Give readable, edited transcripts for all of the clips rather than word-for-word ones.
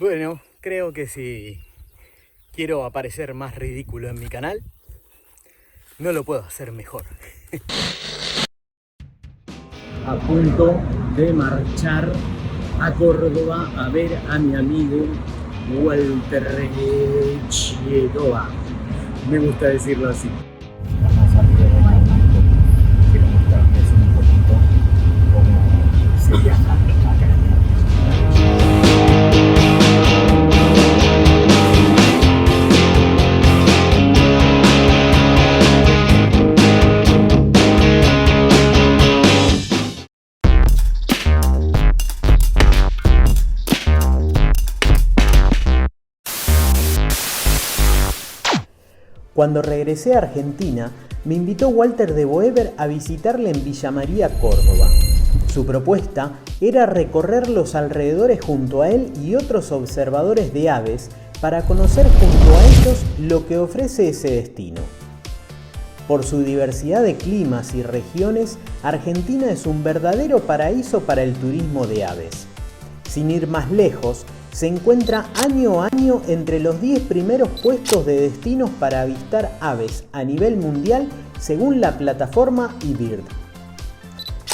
Bueno, creo que si quiero aparecer más ridículo en mi canal, no lo puedo hacer mejor. A punto de marchar a Córdoba a ver a mi amigo Walter Chetova. Me gusta decirlo así. Vamos a quiero mostrarles un poquito cómo se viaja acá. Cuando regresé a Argentina, me invitó Walter de Boever a visitarle en Villa María, Córdoba. Su propuesta era recorrer los alrededores junto a él y otros observadores de aves para conocer junto a ellos lo que ofrece ese destino. Por su diversidad de climas y regiones, Argentina es un verdadero paraíso para el turismo de aves. Sin ir más lejos, se encuentra año a año entre los 10 primeros puestos de destinos para avistar aves a nivel mundial según la plataforma eBird.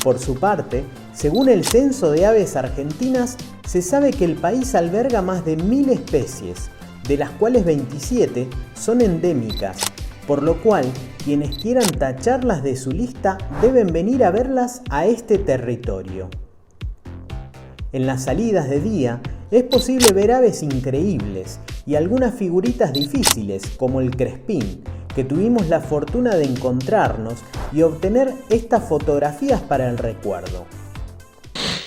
Por su parte, según el Censo de Aves Argentinas, se sabe que el país alberga más de 1000 especies, de las cuales 27 son endémicas, por lo cual quienes quieran tacharlas de su lista deben venir a verlas a este territorio. En las salidas de día es posible ver aves increíbles y algunas figuritas difíciles como el crespín, que tuvimos la fortuna de encontrarnos y obtener estas fotografías para el recuerdo.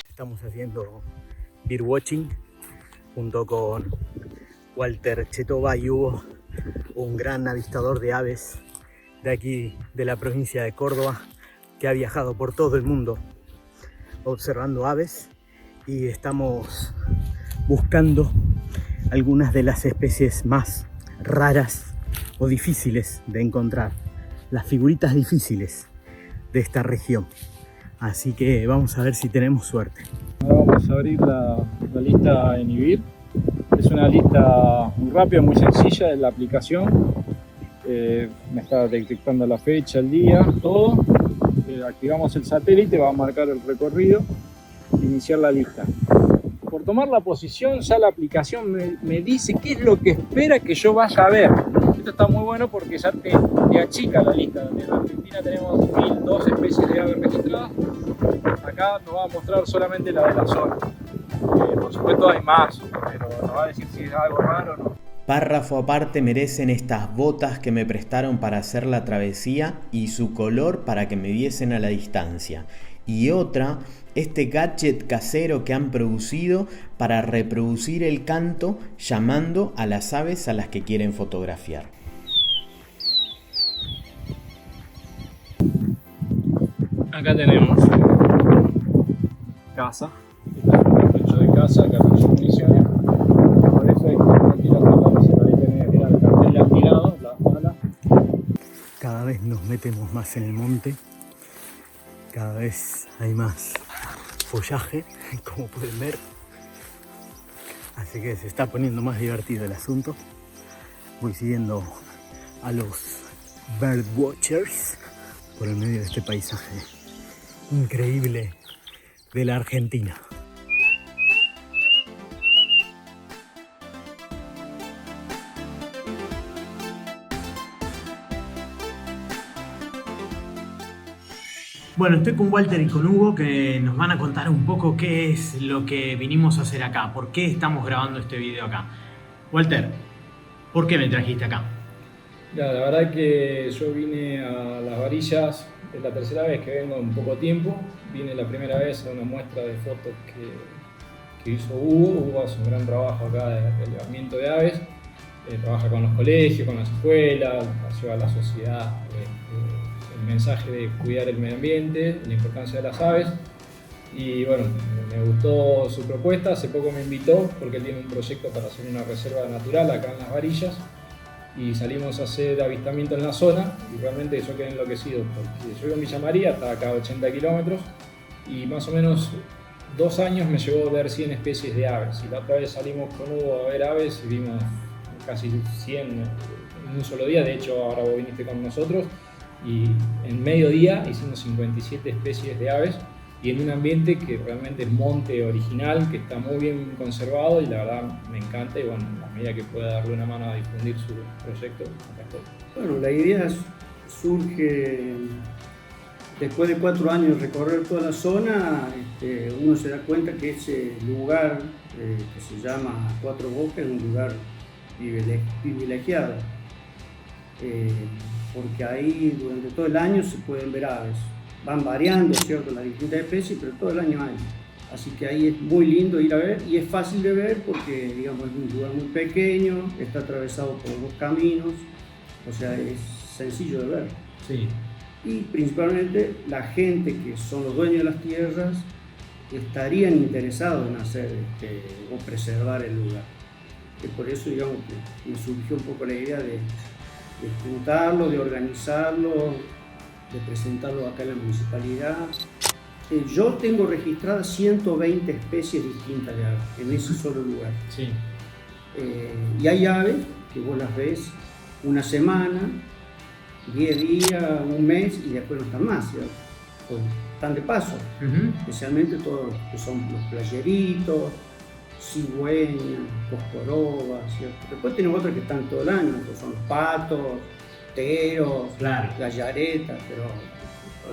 Estamos haciendo birdwatching junto con Walter Chetova y Hugo, un gran avistador de aves de aquí de la provincia de Córdoba que ha viajado por todo el mundo observando aves, y estamos buscando algunas de las especies más raras o difíciles de encontrar, las figuritas difíciles de esta región. Así que vamos a ver si tenemos suerte. Ahora vamos a abrir la lista en eBird. Es una lista muy rápida, muy sencilla, en la aplicación. Me está detectando la fecha, el día, todo. Activamos el satélite, va a marcar el recorrido, iniciar la lista. Por tomar la posición, ya la aplicación me dice qué es lo que espera que yo vaya a ver. Esto está muy bueno porque ya te achica la lista. En Argentina tenemos 1002 especies de aves registradas. Acá nos va a mostrar solamente la de la zona. Por supuesto hay más, pero nos va a decir si es algo raro o no. Párrafo aparte merecen estas botas que me prestaron para hacer la travesía y su color para que me viesen a la distancia. Y otra, este gadget casero que han producido para reproducir el canto llamando a las aves a las que quieren fotografiar. Acá tenemos casa, cartucho de casa, cartucho de municiones. Por eso hay que hacer la reserva. Ahí tenés el cartel de afilado, la bala. Cada vez nos metemos más en el monte, cada vez hay más follaje, como pueden ver, así que se está poniendo más divertido el asunto. Voy siguiendo a los birdwatchers por el medio de este paisaje increíble de la Argentina. Bueno, estoy con Walter y con Hugo, que nos van a contar un poco qué es lo que vinimos a hacer acá, por qué estamos grabando este video acá. Walter, ¿por qué me trajiste acá? Ya, la verdad que yo vine a Las Varillas, es la tercera vez que vengo en poco tiempo. Vine la primera vez a una muestra de fotos que hizo Hugo. Hugo hace un gran trabajo acá de relevamiento de aves. Trabaja con los colegios, con las escuelas, lleva a la sociedad el mensaje de cuidar el medio ambiente, la importancia de las aves. Y bueno, me gustó su propuesta. Hace poco me invitó porque él tiene un proyecto para hacer una reserva natural acá en Las Varillas, y salimos a hacer avistamiento en la zona, y realmente yo quedé enloquecido porque yo vivo en Villa María, está acá a 80 kilómetros, y más o menos 2 años me llevó a ver 100 especies de aves. Y la otra vez salimos con Hugo a ver aves y vimos casi 100 en un solo día. De hecho, ahora vos viniste con nosotros y en medio día hicimos 57 especies de aves y en un ambiente que realmente es monte original, que está muy bien conservado y la verdad me encanta. Y bueno, a medida que pueda darle una mano a difundir su proyecto, acá estoy. Bueno, la idea surge después de 4 años de recorrer toda la zona. Uno se da cuenta que ese lugar que se llama Cuatro Bocas es un lugar privilegiado, porque ahí durante todo el año se pueden ver aves. Van variando, ¿cierto?, las distintas especies, pero todo el año hay. Así que ahí es muy lindo ir a ver y es fácil de ver porque, digamos, es un lugar muy pequeño, está atravesado por 2 caminos, o sea, es sencillo de ver. Sí. Y principalmente la gente que son los dueños de las tierras estarían interesados en hacer o preservar el lugar. Y por eso, digamos, que me surgió un poco la idea de juntarlo, de organizarlo, de presentarlo acá en la municipalidad. Yo tengo registradas 120 especies distintas de aves en ese solo lugar. Sí. Y hay aves que vos las ves una semana, 10 días, un mes y después no están más, ¿cierto? Pues están de paso, especialmente todos los que son los playeritos, cigüeñas, coscorobas, ¿cierto? Después tenemos otros que están todo el año, que son los patos, teros, claro, gallaretas, pero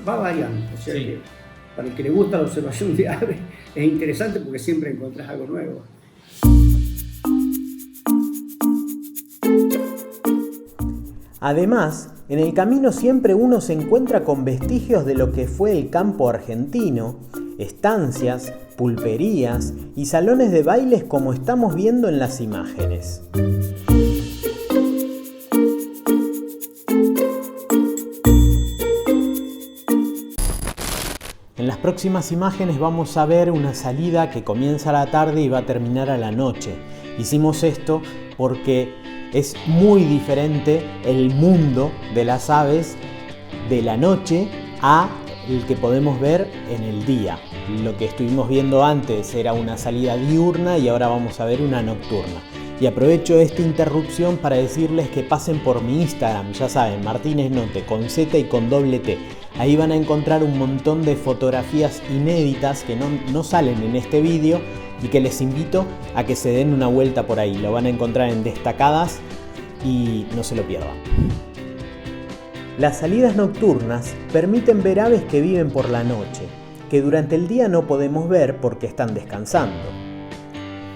va variando. O sea, sí, que para el que le gusta la observación de aves es interesante porque siempre encontrás algo nuevo. Además, en el camino siempre uno se encuentra con vestigios de lo que fue el campo argentino, estancias, pulperías y salones de bailes como estamos viendo en las imágenes. En las próximas imágenes vamos a ver una salida que comienza a la tarde y va a terminar a la noche. Hicimos esto porque es muy diferente el mundo de las aves de la noche a el que podemos ver en el día. Lo que estuvimos viendo antes era una salida diurna y ahora vamos a ver una nocturna. Y aprovecho esta interrupción para decirles que pasen por mi Instagram, ya saben, Martínez Note, con Z y con doble T. Ahí van a encontrar un montón de fotografías inéditas que no salen en este vídeo y que les invito a que se den una vuelta por ahí. Lo van a encontrar en destacadas y no se lo pierdan. Las salidas nocturnas permiten ver aves que viven por la noche, que durante el día no podemos ver porque están descansando.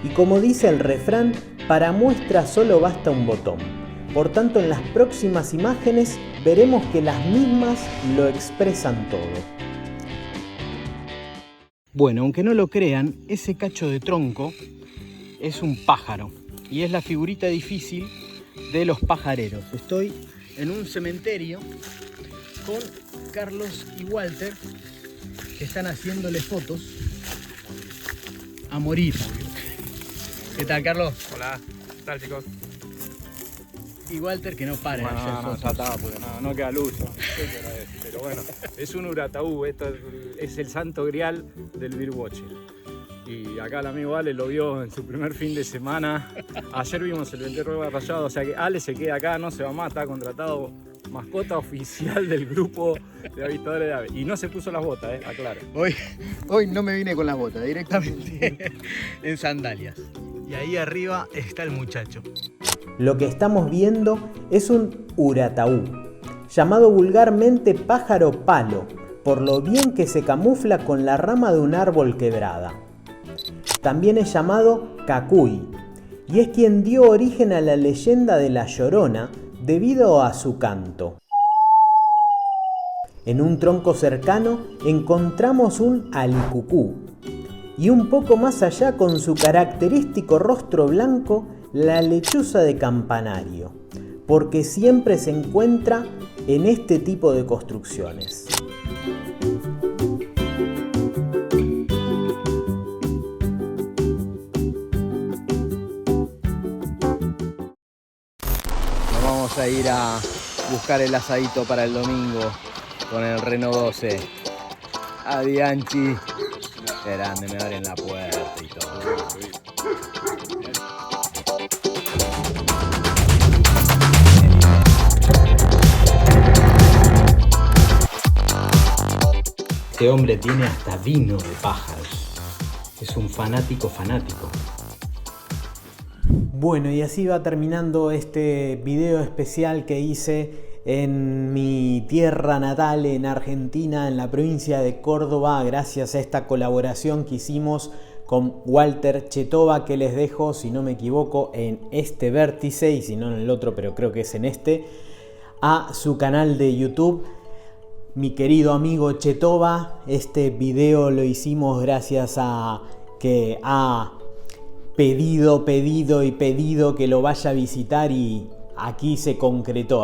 Y como dice el refrán, para muestra solo basta un botón. Por tanto, en las próximas imágenes veremos que las mismas lo expresan todo. Bueno, aunque no lo crean, ese cacho de tronco es un pájaro y es la figurita difícil de los pajareros. Estoy en un cementerio con Carlos y Walter que están haciéndole fotos a morir. ¿Qué tal, Carlos? Hola, ¿qué tal, chicos? Y Walter que no para de hacer fotos. Ya está, porque no queda luz. Pero bueno, es un urataú, esto es el santo grial del birdwatching. Y acá el amigo Ale lo vio en su primer fin de semana. Ayer vimos el Venterro Rayado, o sea que Ale se queda acá, no se va más, está contratado mascota oficial del grupo de avistadores de aves. Y no se puso las botas, aclaro. Hoy no me vine con las botas, directamente en sandalias. Y ahí arriba está el muchacho. Lo que estamos viendo es un urataú, llamado vulgarmente pájaro palo, por lo bien que se camufla con la rama de un árbol quebrada. También es llamado cacuy, y es quien dio origen a la leyenda de La Llorona debido a su canto. En un tronco cercano encontramos un alicucú, y un poco más allá, con su característico rostro blanco, la lechuza de campanario, porque siempre se encuentra en este tipo de construcciones. Nos vamos a ir a buscar el asadito para el domingo con el Renault 12. Adianchi. Grande, me abren la puerta y todo. Este hombre tiene hasta vino de pájaros. Es un fanático. Bueno, y así va terminando este video especial que hice en mi tierra natal, en Argentina, en la provincia de Córdoba, gracias a esta colaboración que hicimos con Walter Chetova, que les dejo, si no me equivoco, en este vértice, y si no en el otro, pero creo que es en este, a su canal de YouTube. Mi querido amigo Chetova, este video lo hicimos gracias a que ha pedido que lo vaya a visitar, y aquí se concretó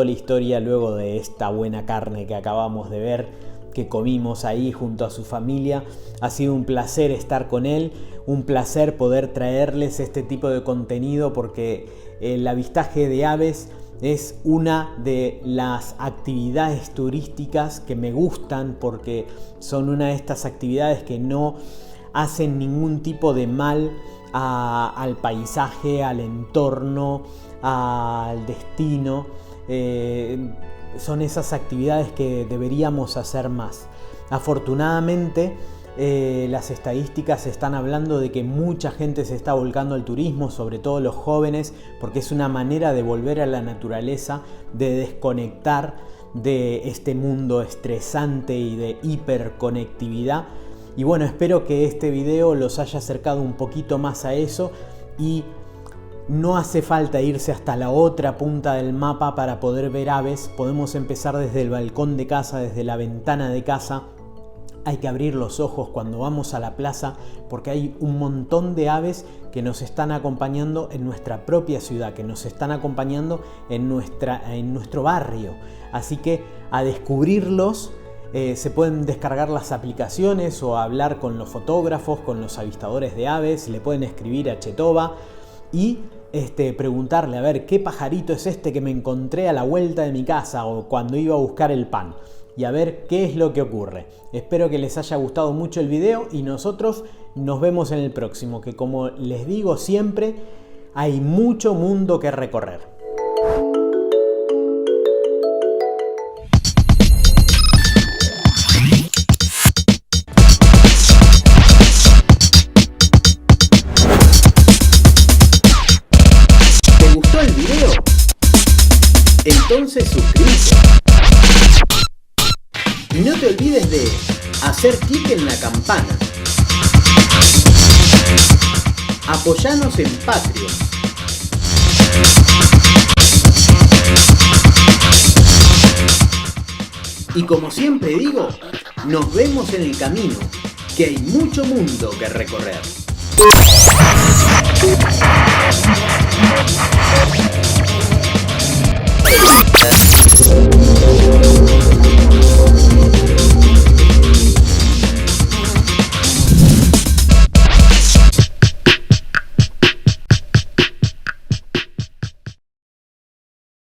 la historia luego de esta buena carne que acabamos de ver, que comimos ahí junto a su familia. Ha sido un placer estar con él, un placer poder traerles este tipo de contenido, porque el avistaje de aves es una de las actividades turísticas que me gustan, porque son una de estas actividades que no hacen ningún tipo de mal al paisaje, al entorno, al destino. Son esas actividades que deberíamos hacer más. Afortunadamente, las estadísticas están hablando de que mucha gente se está volcando al turismo, sobre todo los jóvenes, porque es una manera de volver a la naturaleza, de desconectar de este mundo estresante y de hiperconectividad. Y bueno, espero que este video los haya acercado un poquito más a eso, y no hace falta irse hasta la otra punta del mapa para poder ver aves. Podemos empezar desde el balcón de casa, desde la ventana de casa. Hay que abrir los ojos cuando vamos a la plaza, porque hay un montón de aves que nos están acompañando en nuestra propia ciudad, que nos están acompañando en nuestro barrio. Así que a descubrirlos. Se pueden descargar las aplicaciones o hablar con los fotógrafos, con los avistadores de aves. Le pueden escribir a Chetova y preguntarle, a ver, ¿qué pajarito es este que me encontré a la vuelta de mi casa o cuando iba a buscar el pan? Y a ver qué es lo que ocurre. Espero que les haya gustado mucho el video, y nosotros nos vemos en el próximo, que como les digo siempre, hay mucho mundo que recorrer. ¿Te gustó el video? Entonces suscríbete. Y no te olvides de hacer clic en la campana. Apoyanos en Patreon. Y como siempre digo, nos vemos en el camino, que hay mucho mundo que recorrer.